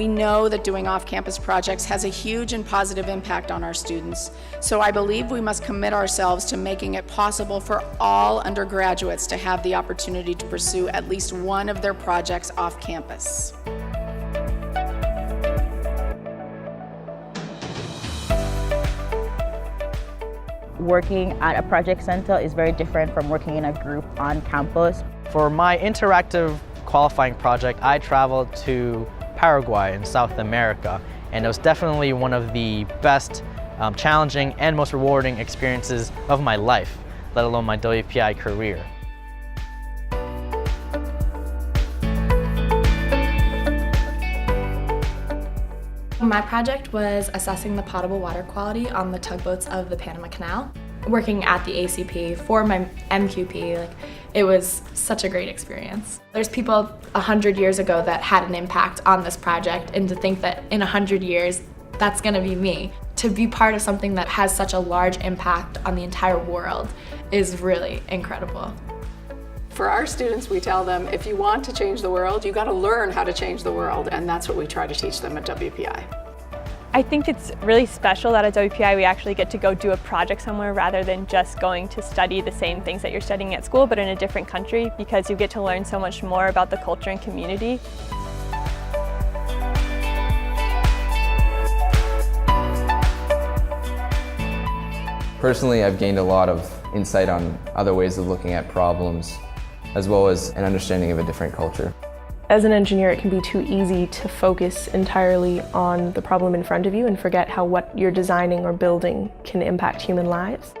We know that doing off-campus projects has a huge and positive impact on our students, so I believe we must commit ourselves to making it possible for all undergraduates to have the opportunity to pursue at least one of their projects off-campus. Working at a project center is very different from working in a group on campus. For my interactive qualifying project, I traveled to Paraguay in South America, and it was definitely one of the best, challenging and most rewarding experiences of my life, let alone my WPI career. My project was assessing the potable water quality on the tugboats of the Panama Canal. Working at the ACP for my MQP, it was such a great experience. There's people 100 years ago that had an impact on this project, and to think that in 100 years, that's gonna be me. To be part of something that has such a large impact on the entire world is really incredible. For our students, we tell them, if you want to change the world, you gotta learn how to change the world, and that's what we try to teach them at WPI. I think it's really special that at WPI we actually get to go do a project somewhere rather than just going to study the same things that you're studying at school, but in a different country, because you get to learn so much more about the culture and community. Personally, I've gained a lot of insight on other ways of looking at problems, as well as an understanding of a different culture. As an engineer, it can be too easy to focus entirely on the problem in front of you and forget how what you're designing or building can impact human lives.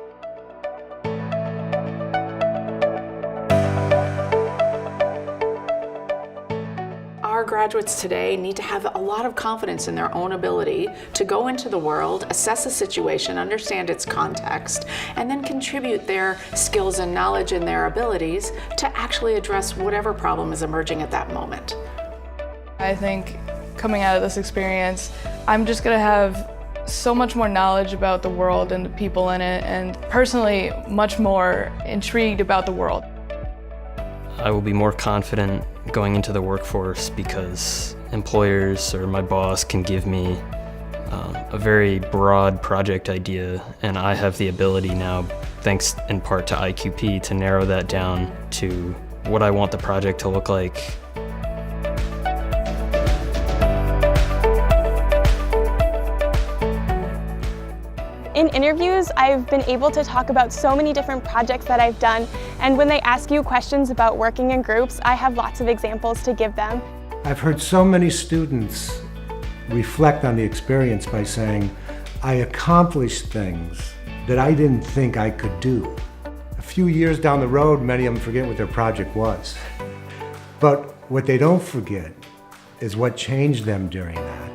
Our graduates today need to have a lot of confidence in their own ability to go into the world, assess a situation, understand its context, and then contribute their skills and knowledge and their abilities to actually address whatever problem is emerging at that moment. I think coming out of this experience, I'm just going to have so much more knowledge about the world and the people in it, and personally much more intrigued about the world. I will be more confident going into the workforce because employers or my boss can give me a very broad project idea, and I have the ability now, thanks in part to IQP, to narrow that down to what I want the project to look like. In interviews, I've been able to talk about so many different projects that I've done, and when they ask you questions about working in groups, I have lots of examples to give them. I've heard so many students reflect on the experience by saying, I accomplished things that I didn't think I could do. A few years down the road, many of them forget what their project was. But what they don't forget is what changed them during that.